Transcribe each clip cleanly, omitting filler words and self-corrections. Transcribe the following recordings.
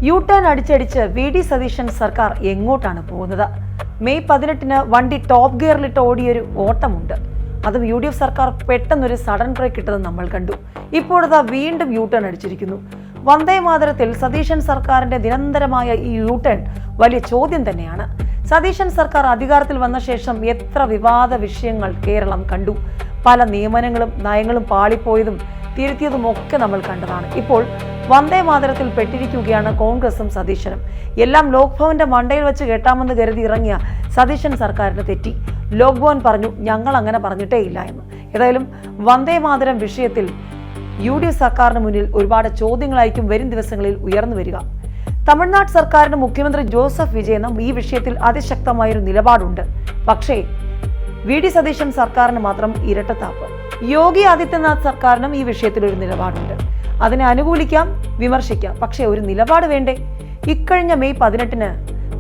U turn അടിച്ചടിച്ച് വി.ഡി. സതീശൻ സർക്കാർ എങ്ങോട്ടാണ് പോകുന്നത്? മെയ് 18-ന് വണ്ടി ടോപ്പ് ഗിയറിലിട്ട് ഓടിയൊരു ഓട്ടമുണ്ട്. അതും യു.ഡി.എഫ് സർക്കാർ പെട്ടെന്നൊരു സഡൻ ബ്രേക്ക് ഇട്ടത് നമ്മൾ കണ്ടു. ഇപ്പോഴതാ വീണ്ടും യു ടേൺ അടിച്ചിരിക്കുന്നു. വന്ദേ മാതരത്തിൽ സതീശൻ സർക്കാരിന്റെ നിരന്തരമായ ഈ യു ടേൺ വലിയ ചോദ്യം തന്നെയാണ്. സതീശൻ സർക്കാർ അധികാരത്തിൽ വന്ന ശേഷം എത്ര വിവാദ വിഷയങ്ങൾ കേരളം കണ്ടു. പല നിയമനങ്ങളും നയങ്ങളും പാളിപ്പോയതും തിരുത്തിയതും ഒക്കെ നമ്മൾ കണ്ടതാണ്. ഇപ്പോൾ വന്ദേ മാതരത്തിൽ പെട്ടിരിക്കുകയാണ് കോൺഗ്രസും സതീശനും. എല്ലാം ലോക് ഭവന്റെ മണ്ടയിൽ വെച്ച് കേട്ടാമെന്ന് കരുതി ഇറങ്ങിയ സതീശൻ സർക്കാരിന് തെറ്റി. ലോക് ഭവൻ പറഞ്ഞു, ഞങ്ങൾ അങ്ങനെ പറഞ്ഞിട്ടേ ഇല്ല എന്ന്. ഏതായാലും വന്ദേ മാതരം വിഷയത്തിൽ യു.ഡി.എഫ് സർക്കാരിന് മുന്നിൽ ഒരുപാട് ചോദ്യങ്ങളായിരിക്കും വരും ദിവസങ്ങളിൽ ഉയർന്നു വരിക. തമിഴ്നാട് സർക്കാരിന് മുഖ്യമന്ത്രി ജോസഫ് വിജയനും ഈ വിഷയത്തിൽ അതിശക്തമായൊരു നിലപാടുണ്ട്. പക്ഷേ വി.ഡി. സതീശൻ സർക്കാരിന് മാത്രം ഇരട്ടത്താപ്പ്. യോഗി ആദിത്യനാഥ് സർക്കാരിനും ഈ വിഷയത്തിൽ ഒരു നിലപാടുണ്ട്. അതിനെ അനുകൂലിക്കാം, വിമർശിക്കാം, പക്ഷേ ഒരു നിലപാട് വേണ്ടേ? ഇക്കഴിഞ്ഞ മെയ് 18-ന്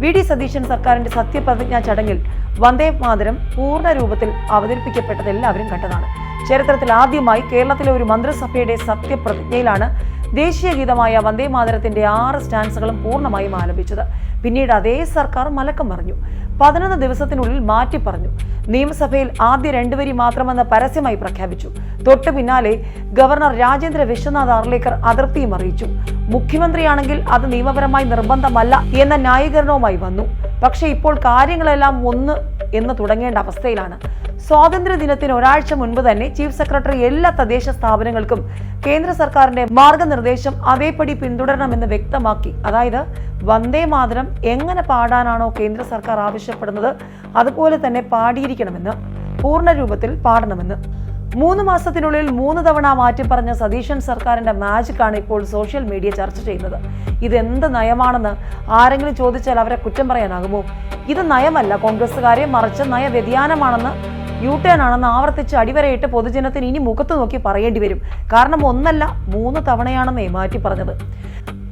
വി.ഡി. സതീശൻ സർക്കാരിന്റെ സത്യപ്രതിജ്ഞാ ചടങ്ങിൽ വന്ദേ മാതരം പൂർണ്ണ രൂപത്തിൽ അവതരിപ്പിക്കപ്പെട്ടത് എല്ലാവരും കണ്ടതാണ്. ചരിത്രത്തിൽ ആദ്യമായി കേരളത്തിലെ ഒരു മന്ത്രിസഭയുടെ സത്യപ്രതിജ്ഞയിലാണ് ദേശീയ ഗീതമായ വന്ദേ മാതരത്തിന്റെ 6 സ്റ്റാൻസുകളും പൂർണ്ണമായും ആലപിച്ചത്. പിന്നീട് അതേ സർക്കാർ മലക്കം മറിഞ്ഞു. 11 ദിവസത്തിനുള്ളിൽ മാറ്റി പറഞ്ഞു. നിയമസഭയിൽ ആദ്യ 2 വരി മാത്രമെന്ന് പരസ്യമായി പ്രഖ്യാപിച്ചു. തൊട്ടു പിന്നാലെ ഗവർണർ രാജേന്ദ്ര വിശ്വനാഥ് ആർലേക്കർ അതൃപ്തിയും അറിയിച്ചു. മുഖ്യമന്ത്രിയാണെങ്കിൽ അത് നിയമപരമായി നിർബന്ധമല്ല എന്ന ന്യായീകരണവുമായി വന്നു. പക്ഷേ ഇപ്പോൾ കാര്യങ്ങളെല്ലാം ഒന്ന് എന്ന് തുടങ്ങേണ്ട അവസ്ഥയിലാണ്. സ്വാതന്ത്ര്യ ദിനത്തിന് ഒരാഴ്ച മുൻപ് തന്നെ ചീഫ് സെക്രട്ടറി എല്ലാ തദ്ദേശ സ്ഥാപനങ്ങൾക്കും കേന്ദ്ര സർക്കാരിന്റെ മാർഗനിർദ്ദേശം അതേപടി പിന്തുടരണമെന്ന് വ്യക്തമാക്കി. അതായത് വന്ദേ മാതരം എങ്ങനെ പാടാനാണോ കേന്ദ്ര സർക്കാർ ആവശ്യപ്പെടുന്നത് അതുപോലെ തന്നെ പാടിയിരിക്കണമെന്ന്, പൂർണ്ണ രൂപത്തിൽ പാടണമെന്ന്. 3 മാസത്തിനുള്ളിൽ 3 തവണ മാറ്റി പറഞ്ഞ സതീശൻ സർക്കാരിന്റെ മാജിക്കാണ് ഇപ്പോൾ സോഷ്യൽ മീഡിയ ചർച്ച ചെയ്യുന്നത്. ഇതെന്ത് നയമാണെന്ന് ആരെങ്കിലും ചോദിച്ചാൽ അവരെ കുറ്റം പറയാനാകുമോ? ഇത് നയമല്ല കോൺഗ്രസുകാരെ, മറിച്ച് നയവ്യതിയാനമാണെന്ന്, യു ടേൺ ആണെന്ന് ആവർത്തിച്ച് അടിവരയിട്ട് പൊതുജനത്തിന് ഇനി മുഖത്ത് നോക്കി പറയേണ്ടി വരും. കാരണം 1 3 തവണയാണെന്നേ മാറ്റി പറഞ്ഞത്.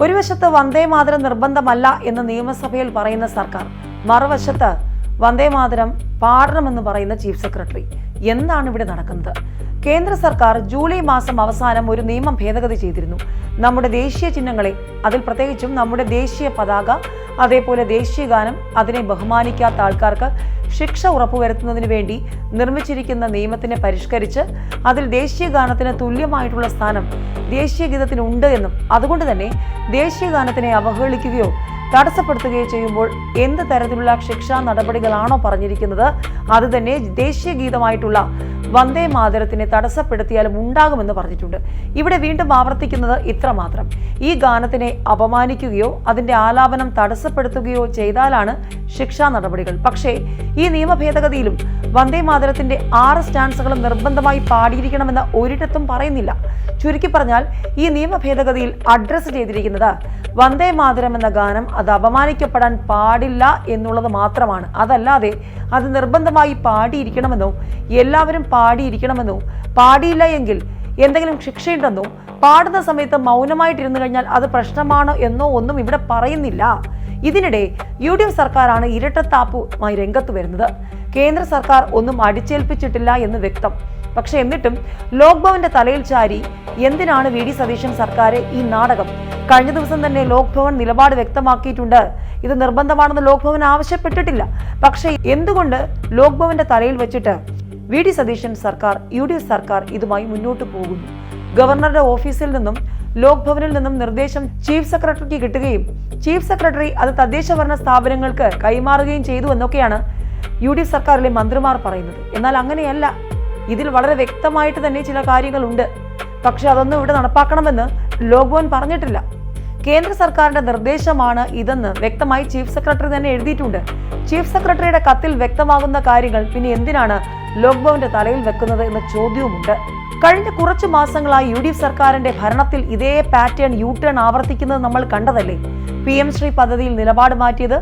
ഒരു വശത്ത് വന്ദേ മാതരം നിർബന്ധമല്ല എന്ന് നിയമസഭയിൽ പറയുന്ന സർക്കാർ, മറുവശത്ത് വന്ദേ മാതരം പാടണമെന്ന് പറയുന്ന ചീഫ് സെക്രട്ടറി. എന്താണ് ഇവിടെ നടക്കുന്നത്? കേന്ദ്ര സർക്കാർ ജൂലൈ മാസം അവസാനം ഒരു നിയമം ഭേദഗതി ചെയ്തിരുന്നു. നമ്മുടെ ദേശീയ ചിഹ്നങ്ങളെ, അതിൽ പ്രത്യേകിച്ചും നമ്മുടെ ദേശീയ പതാക, അതേപോലെ ദേശീയ ഗാനം, അതിനെ ബഹുമാനിക്കാത്ത ആൾക്കാർക്ക് ശിക്ഷ ഉറപ്പുവരുത്തുന്നതിന് വേണ്ടി നിർമ്മിച്ചിരിക്കുന്ന നിയമത്തിനെ പരിഷ്കരിച്ച് അതിൽ ദേശീയ ഗാനത്തിന് തുല്യമായിട്ടുള്ള സ്ഥാനം ദേശീയ ഗീതത്തിന് ഉണ്ട് എന്നും, അതുകൊണ്ട് തന്നെ ദേശീയ ഗാനത്തിനെ അവഹേളിക്കുകയോ തടസ്സപ്പെടുത്തുകയോ ചെയ്യുമ്പോൾ എന്ത് തരത്തിലുള്ള ശിക്ഷാ നടപടികളാണോ പറഞ്ഞിരിക്കുന്നത് അത് തന്നെ ദേശീയ ഗീതമായിട്ടുള്ള വന്ദേ മാതരത്തിനെ തടസ്സപ്പെടുത്തിയാലും ഉണ്ടാകുമെന്ന് പറഞ്ഞിട്ടുണ്ട്. ഇവിടെ വീണ്ടും ആവർത്തിക്കുന്നത് ഇത്രമാത്രം: ഈ ഗാനത്തിനെ അപമാനിക്കുകയോ അതിന്റെ ആലാപനം തടസ്സപ്പെടുത്തുകയോ ചെയ്താലാണ് ശിക്ഷാ നടപടികൾ. പക്ഷേ ഈ നിയമ ഭേദഗതിയിലും വന്ദേ മാതരത്തിന്റെ 6 സ്റ്റാൻസുകളും നിർബന്ധമായി പാടിയിരിക്കണമെന്ന് ഒരിടത്തും പറയുന്നില്ല. ചുരുക്കി പറഞ്ഞാൽ ഈ നിയമ ഭേദഗതിയിൽ അഡ്രസ് ചെയ്തിരിക്കുന്നത് വന്ദേ മാതരം എന്ന ഗാനം അത് അപമാനിക്കപ്പെടാൻ പാടില്ല എന്നുള്ളത് മാത്രമാണ്. അതല്ലാതെ അത് നിർബന്ധമായി പാടിയിരിക്കണമെന്നോ എല്ലാവരും പാടിയിരിക്കണമെന്നോ, പാടിയില്ല എങ്കിൽ എന്തെങ്കിലും ശിക്ഷയുണ്ടെന്നോ, പാടുന്ന സമയത്ത് മൗനമായിട്ടിരുന്നു കഴിഞ്ഞാൽ അത് പ്രശ്നമാണോ എന്നോ ഒന്നും ഇവിടെ പറയുന്നില്ല. ഇതിനിടെ യു.ഡി.എഫ് സർക്കാരാണ് ഇരട്ടത്താപ്പുമായി രംഗത്ത് വരുന്നത്. കേന്ദ്ര സർക്കാർ ഒന്നും അടിച്ചേൽപ്പിച്ചിട്ടില്ല എന്ന് വ്യക്തം. പക്ഷെ എന്നിട്ടും ലോക് ഭവന്റെ തലയിൽ ചാരി എന്തിനാണ് വി.ഡി. സതീശൻ സർക്കാർ ഈ നാടകം? കഴിഞ്ഞ ദിവസം തന്നെ ലോക് ഭവൻ നിലപാട് വ്യക്തമാക്കിയിട്ടുണ്ട്. ഇത് നിർബന്ധമാണെന്ന് ലോക് ഭവൻ ആവശ്യപ്പെട്ടിട്ടില്ല. പക്ഷെ എന്തുകൊണ്ട് ലോക് ഭവന്റെ തലയിൽ വെച്ചിട്ട് വി.ഡി. സതീശൻ സർക്കാർ, യു.ഡി.എഫ് സർക്കാർ ഇതുമായി മുന്നോട്ട് പോകുന്നു? ഗവർണറുടെ ഓഫീസിൽ നിന്നും ലോക് ഭവനിൽ നിന്നും നിർദ്ദേശം ചീഫ് സെക്രട്ടറിക്ക് കിട്ടുകയും ചീഫ് സെക്രട്ടറി അത് തദ്ദേശ ഭരണ സ്ഥാപനങ്ങൾക്ക് കൈമാറുകയും ചെയ്തു എന്നൊക്കെയാണ് യു.ഡി.എഫ് സർക്കാരിലെ മന്ത്രിമാർ പറയുന്നത്. എന്നാൽ അങ്ങനെയല്ല. ഇതിൽ വളരെ വ്യക്തമായിട്ട് തന്നെ ചില കാര്യങ്ങളുണ്ട്. പക്ഷെ അതൊന്നും ഇവിടെ നടപ്പാക്കണമെന്ന് ലോക് ഭവൻ പറഞ്ഞിട്ടില്ല. കേന്ദ്ര സർക്കാരിന്റെ നിർദ്ദേശമാണ് ഇതെന്ന് വ്യക്തമായി ചീഫ് സെക്രട്ടറി തന്നെ എഴുതിയിട്ടുണ്ട്. ചീഫ് സെക്രട്ടറിയുടെ കത്തിൽ വ്യക്തമാകുന്ന കാര്യങ്ങൾ പിന്നെ എന്തിനാണ് ലോക് ഭവന്റെ തലയിൽ വെക്കുന്നത് എന്ന ചോദ്യവുമുണ്ട്. കഴിഞ്ഞ കുറച്ചു മാസങ്ങളായി യു.ഡി.എഫ് സർക്കാരിന്റെ ഭരണത്തിൽ ഇതേ പാറ്റേൺ യു ടേൺ ആവർത്തിക്കുന്നത് നമ്മൾ കണ്ടതല്ലേ? PM ശ്രീ പദ്ധതിയിൽ നിലപാട് മാറ്റിയത്,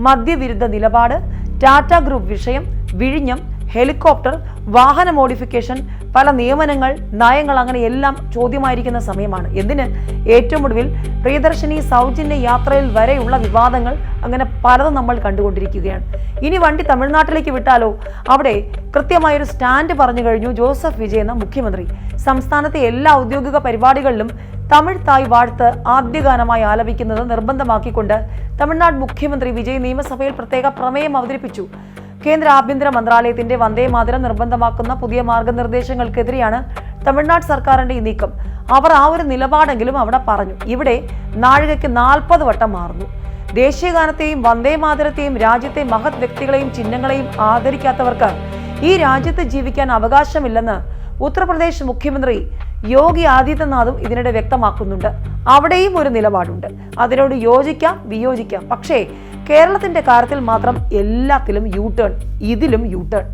മദ്യവിരുദ്ധ നിലപാട്, ടാറ്റ ഗ്രൂപ്പ് വിഷയം, വിഴിഞ്ഞം, ഹെലികോപ്റ്റർ, വാഹന മോഡിഫിക്കേഷൻ, പല നിയമനങ്ങൾ, നയങ്ങൾ, അങ്ങനെ എല്ലാം ചോദ്യമായിരിക്കുന്ന സമയമാണ്. എന്തിന്? ഏറ്റവും ഒടുവിൽ പ്രിയദർശിനി സൗജന്യ യാത്രയിൽ വരെയുള്ള വിവാദങ്ങൾ, അങ്ങനെ പലതും നമ്മൾ കണ്ടുകൊണ്ടിരിക്കുകയാണ്. ഇനി വണ്ടി തമിഴ്നാട്ടിലേക്ക് വിട്ടാലോ? അവിടെ കൃത്യമായൊരു സ്റ്റാൻഡ് പറഞ്ഞു കഴിഞ്ഞു ജോസഫ് വിജയ് എന്ന മുഖ്യമന്ത്രി. സംസ്ഥാനത്തെ എല്ലാ ഔദ്യോഗിക പരിപാടികളിലും തമിഴ് തായ് വാഴ്ത്ത് ആദ്യഗാനമായി ആലപിക്കുന്നത് നിർബന്ധമാക്കിക്കൊണ്ട് തമിഴ്നാട് മുഖ്യമന്ത്രി വിജയ് നിയമസഭയിൽ പ്രത്യേക പ്രമേയം അവതരിപ്പിച്ചു. കേന്ദ്ര ആഭ്യന്തര മന്ത്രാലയത്തിന്റെ വന്ദേ മാതരം നിർബന്ധമാക്കുന്ന പുതിയ മാർഗനിർദ്ദേശങ്ങൾക്കെതിരെയാണ് തമിഴ്നാട് സർക്കാരിന്റെ ഈ നീക്കം. അവർ ആ ഒരു നിലപാടെങ്കിലും അവിടെ പറഞ്ഞു. ഇവിടെ നാഴികയ്ക്ക് 40 വട്ടം മാറുന്നു. ദേശീയഗാനത്തെയും വന്ദേ മാതരത്തെയും രാജ്യത്തെ മഹത് വ്യക്തികളെയും ചിഹ്നങ്ങളെയും ആദരിക്കാത്തവർക്ക് ഈ രാജ്യത്ത് ജീവിക്കാൻ അവകാശമില്ലെന്ന് ഉത്തർപ്രദേശ് മുഖ്യമന്ത്രി യോഗി ആദിത്യനാഥും ഇതിനിടെ വ്യക്തമാക്കുന്നുണ്ട്. അവിടെയും ഒരു നിലപാടുണ്ട്. അതിനോട് യോജിക്കാം, വിയോജിക്കാം. പക്ഷേ കേരളത്തിന്റെ കാര്യത്തിൽ മാത്രം എല്ലാത്തിലും യു ടേൺ, ഇതിലും യു ടേൺ.